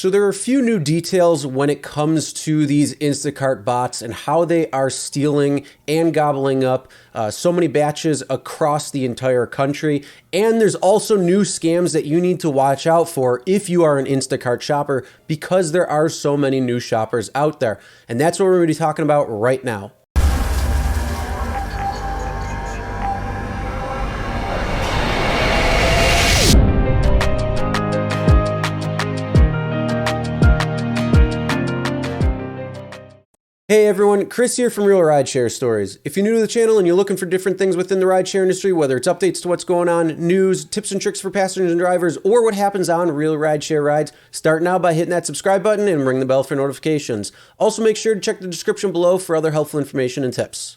So there are a few new details when it comes to these Instacart bots and how they are stealing and gobbling up so many batches across the entire country. And there's also new scams that you need to watch out for if you are an Instacart shopper, because there are so many new shoppers out there. And that's what we're going to be talking about right now. Hey everyone, Chris here from Real Rideshare Stories. If you're new to the channel and you're looking for different things within the rideshare industry, whether it's updates to what's going on, news, tips and tricks for passengers and drivers, or what happens on real rideshare rides, start now by hitting that subscribe button and ring the bell for notifications. Also make sure to check the description below for other helpful information and tips.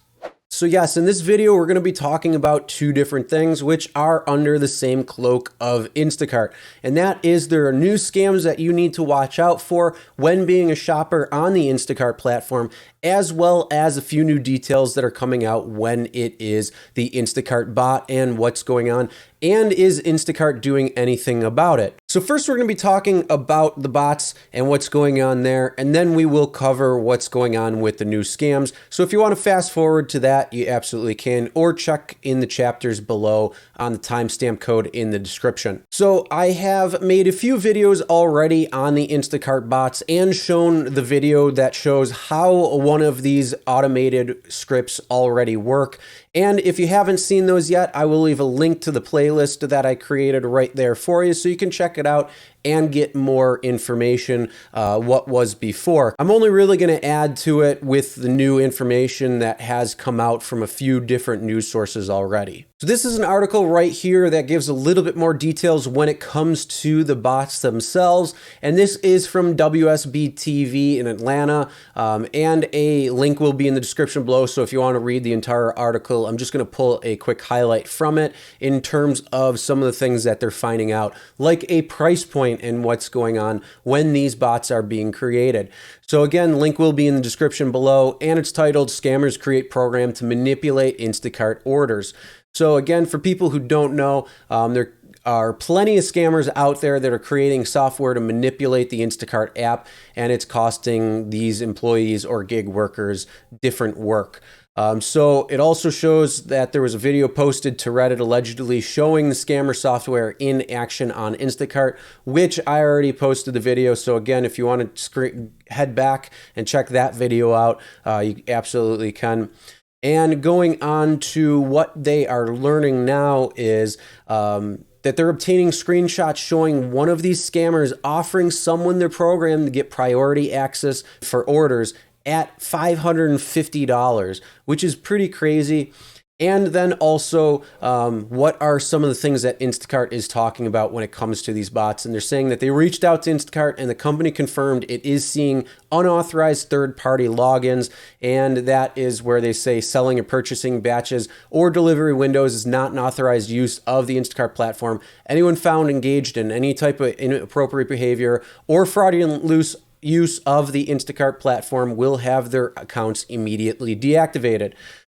So yes, in this video, we're going to be talking about two different things which are under the same cloak of Instacart. And that is, there are new scams that you need to watch out for when being a shopper on the Instacart platform, as well as a few new details that are coming out when it is the Instacart bot and what's going on. And is Instacart doing anything about it? So first we're going to be talking about the bots and what's going on there, and then we will cover what's going on with the new scams. So if you want to fast forward to that, you absolutely can, or check in the chapters below on the timestamp code in the description. So I have made a few videos already on the Instacart bots and shown the video that shows how one of these automated scripts already work. And if you haven't seen those yet, I will leave a link to the playlist that I created right there for you so you can check it out and get more information what was before. I'm only really going to add to it with the new information that has come out from a few different news sources already. So this is an article right here that gives a little bit more details when it comes to the bots themselves. And this is from WSB TV in Atlanta. And a link will be in the description below. So if you want to read the entire article, I'm just going to pull a quick highlight from it in terms of some of the things that they're finding out, like a price point and what's going on when these bots are being created. So again, link will be in the description below, and it's titled "Scammers Create Program to Manipulate Instacart Orders." So again, for people who don't know, there are plenty of scammers out there that are creating software to manipulate the Instacart app, and it's costing these employees or gig workers different work. So it also shows that there was a video posted to Reddit allegedly showing the scammer software in action on Instacart, which I already posted the video. So again, if you want to head back and check that video out, you absolutely can. And going on to what they are learning now is that they're obtaining screenshots showing one of these scammers offering someone their program to get priority access for orders at $550, which is pretty crazy. And then also, what are some of the things that Instacart is talking about when it comes to these bots? And they're saying that they reached out to Instacart and the company confirmed it is seeing unauthorized third-party logins. And that is where they say selling or purchasing batches or delivery windows is not an authorized use of the Instacart platform. Anyone found engaged in any type of inappropriate behavior or fraudulent use of the Instacart platform will have their accounts immediately deactivated.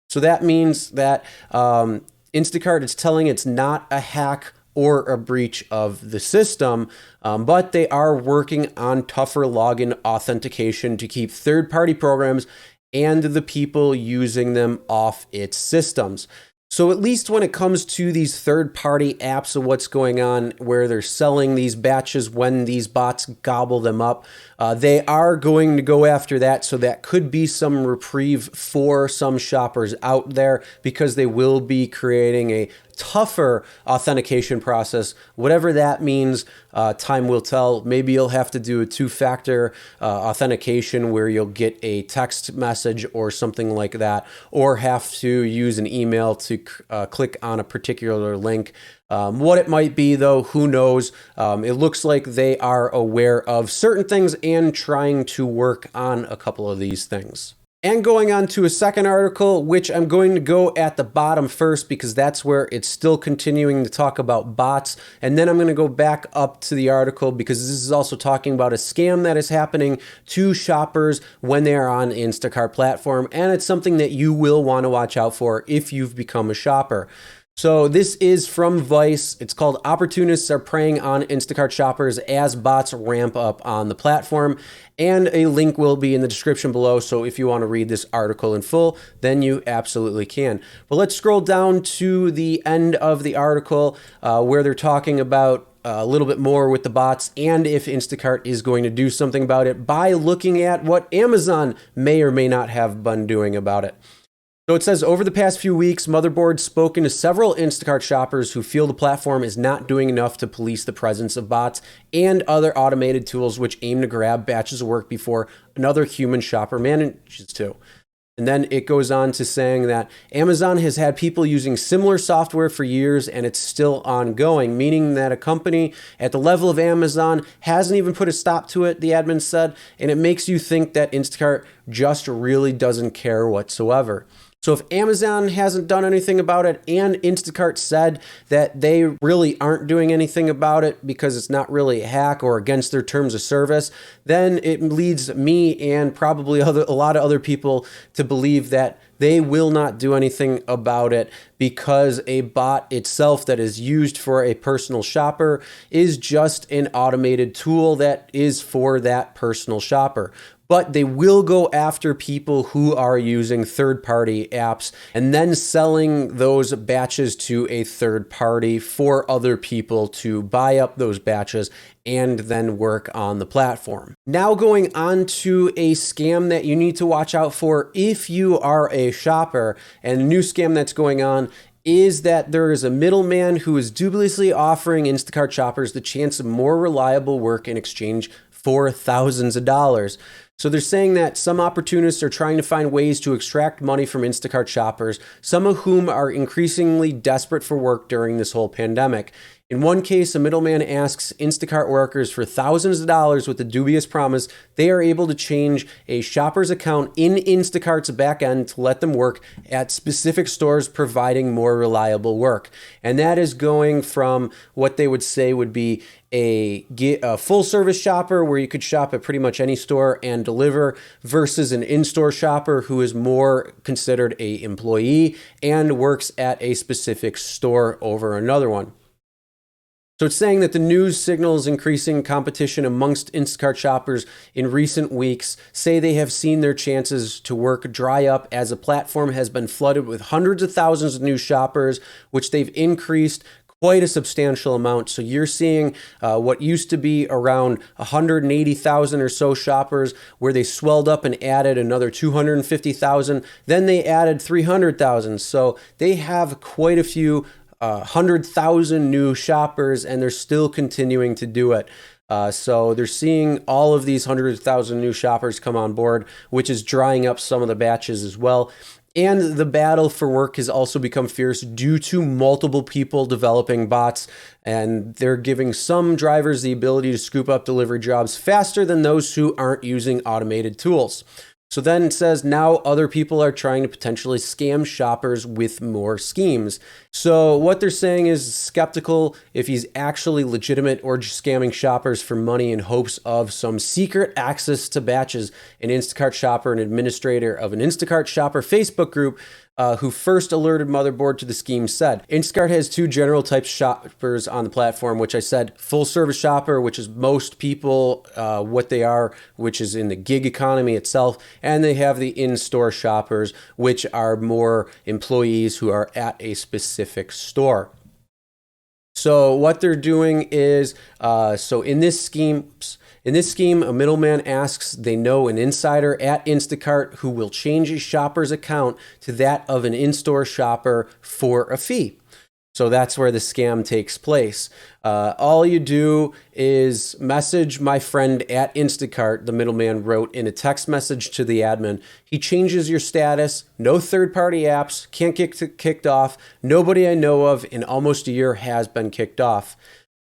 So that means that Instacart is telling it's not a hack or a breach of the system, but they are working on tougher login authentication to keep third-party programs and the people using them off its systems. So at least when it comes to these third-party apps and what's going on where they're selling these batches when these bots gobble them up, they are going to go after that. So that could be some reprieve for some shoppers out there, because they will be creating a tougher authentication process. Whatever that means, time will tell. Maybe you'll have to do a two-factor authentication where you'll get a text message or something like that, or have to use an email to click on a particular link. What it might be, though, who knows? It looks like they are aware of certain things and trying to work on a couple of these things. And going on to a second article, which I'm going to go at the bottom first because that's where it's still continuing to talk about bots. And then I'm going to go back up to the article because this is also talking about a scam that is happening to shoppers when they are on the Instacart platform. And it's something that you will want to watch out for if you've become a shopper. So this is from Vice. It's called "Opportunists Are Preying on Instacart Shoppers as Bots Ramp Up on the Platform." And a link will be in the description below. So if you want to read this article in full, then you absolutely can. But let's scroll down to the end of the article where they're talking about a little bit more with the bots and if Instacart is going to do something about it by looking at what Amazon may or may not have been doing about it. So it says, over the past few weeks, Motherboard's spoken to several Instacart shoppers who feel the platform is not doing enough to police the presence of bots and other automated tools which aim to grab batches of work before another human shopper manages to. And then it goes on to saying that Amazon has had people using similar software for years and it's still ongoing, meaning that a company at the level of Amazon hasn't even put a stop to it, the admin said, and it makes you think that Instacart just really doesn't care whatsoever. So if Amazon hasn't done anything about it and Instacart said that they really aren't doing anything about it because it's not really a hack or against their terms of service, then it leads me and probably a lot of other people to believe that they will not do anything about it because a bot itself that is used for a personal shopper is just an automated tool that is for that personal shopper. But they will go after people who are using third-party apps and then selling those batches to a third party for other people to buy up those batches and then work on the platform. Now going on to a scam that you need to watch out for if you are a shopper, and a new scam that's going on is that there is a middleman who is dubiously offering Instacart shoppers the chance of more reliable work in exchange for thousands of dollars. So they're saying that some opportunists are trying to find ways to extract money from Instacart shoppers, some of whom are increasingly desperate for work during this whole pandemic. In one case, a middleman asks Instacart workers for thousands of dollars with the dubious promise they are able to change a shopper's account in Instacart's backend to let them work at specific stores providing more reliable work. And that is going from what they would say would be a full service shopper where you could shop at pretty much any store and deliver versus an in-store shopper who is more considered an employee and works at a specific store over another one. So it's saying that the news signals increasing competition amongst Instacart shoppers in recent weeks, say they have seen their chances to work dry up as a platform has been flooded with hundreds of thousands of new shoppers, which they've increased quite a substantial amount. So you're seeing what used to be around 180,000 or so shoppers where they swelled up and added another 250,000. Then they added 300,000. So they have quite a few 100,000 new shoppers and they're still continuing to do it. So they're seeing all of these 100,000 new shoppers come on board, which is drying up some of the batches as well. And the battle for work has also become fierce due to multiple people developing bots, and they're giving some drivers the ability to scoop up delivery jobs faster than those who aren't using automated tools. So then it says now other people are trying to potentially scam shoppers with more schemes. So what they're saying is skeptical if he's actually legitimate or just scamming shoppers for money in hopes of some secret access to batches. An Instacart shopper, an administrator of an Instacart shopper Facebook group, who first alerted Motherboard to the scheme said, Instacart has two general types of shoppers on the platform, which I said, full service shopper, which is most people, what they are, which is in the gig economy itself. And they have the in-store shoppers, which are more employees who are at a specific store. So what they're doing is, so in this scheme, a middleman asks they know an insider at Instacart who will change a shopper's account to that of an in-store shopper for a fee. So that's where the scam takes place. All you do is message my friend at Instacart, the middleman wrote in a text message to the admin. He changes your status, no third-party apps, can't get kicked off. Nobody I know of in almost a year has been kicked off.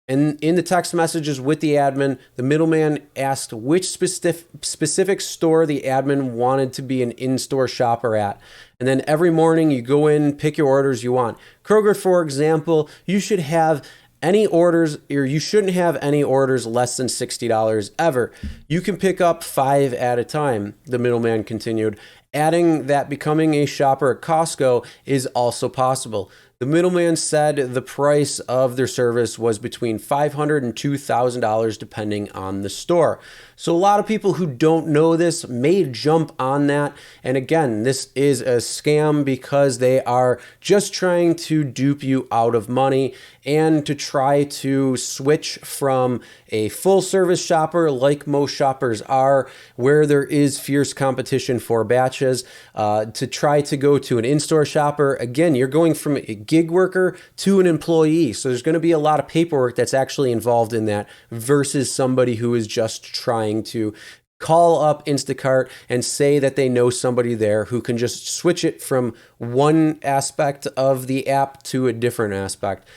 And in the text messages with the admin, the middleman asked which specific store the admin wanted to be an in-store shopper at. And then every morning you go in, pick your orders you want. Kroger, for example, you should have any orders, or you shouldn't have any orders less than $60 ever. You can pick up 5 at a time, the middleman continued, adding that becoming a shopper at Costco is also possible. The middleman said the price of their service was between $500 and $2,000 depending on the store. So a lot of people who don't know this may jump on that. And again, this is a scam because they are just trying to dupe you out of money and to try to switch from a full service shopper like most shoppers are, where there is fierce competition for batches, to try to go to an in-store shopper. Again, you're going from a gig worker to an employee. So there's going to be a lot of paperwork that's actually involved in that versus somebody who is just trying to call up Instacart and say that they know somebody there who can just switch it from one aspect of the app to a different aspect.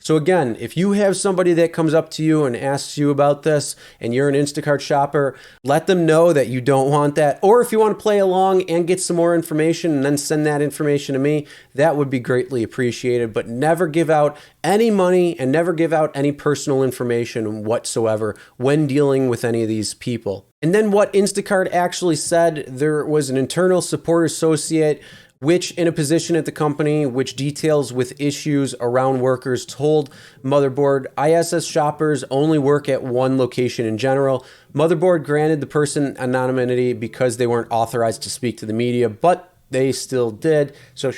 So again, if you have somebody that comes up to you and asks you about this and you're an Instacart shopper, let them know that you don't want that. Or if you want to play along and get some more information and then send that information to me, that would be greatly appreciated. But never give out any money and never give out any personal information whatsoever when dealing with any of these people. And then what Instacart actually said, there was an internal support associate which in a position at the company which details with issues around workers told Motherboard, ISS shoppers only work at one location in general. Motherboard granted the person anonymity because they weren't authorized to speak to the media, but they still did. So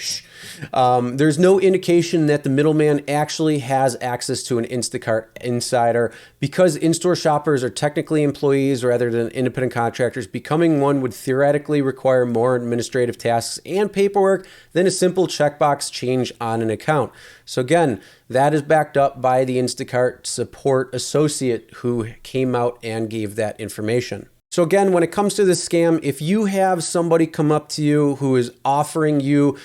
there's no indication that the middleman actually has access to an Instacart insider because in-store shoppers are technically employees rather than independent contractors. Becoming one would theoretically require more administrative tasks and paperwork than a simple checkbox change on an account. So again, that is backed up by the Instacart support associate who came out and gave that information. So again, when it comes to this scam, if you have somebody come up to you who is offering you,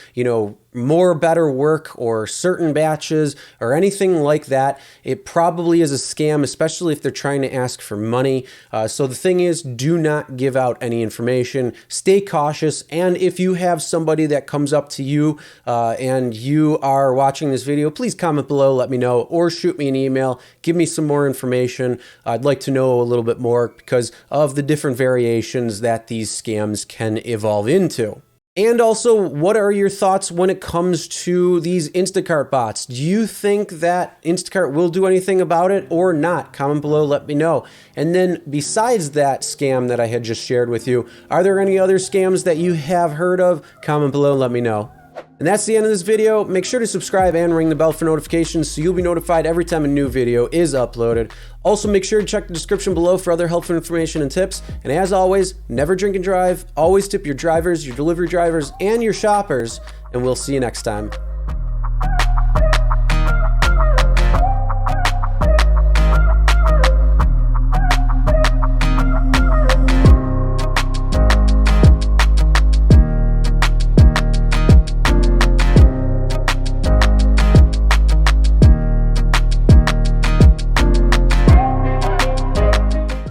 more better work or certain batches or anything like that, it probably is a scam, especially if they're trying to ask for money. So the thing is, do not give out any information. Stay cautious. And if you have somebody that comes up to you and you are watching this video, please comment below, let me know, or shoot me an email. Give me some more information. I'd like to know a little bit more because of the different variations that these scams can evolve into. And also, what are your thoughts when it comes to these Instacart bots? Do you think that Instacart will do anything about it or not? Comment below, let me know. And then besides that scam that I had just shared with you, are there any other scams that you have heard of? Comment below, let me know. And that's the end of this video. Make sure to subscribe and ring the bell for notifications so you'll be notified every time a new video is uploaded. Also, make sure to check the description below for other helpful information and tips. And as always, never drink and drive. Always tip your drivers, your delivery drivers, and your shoppers. And we'll see you next time.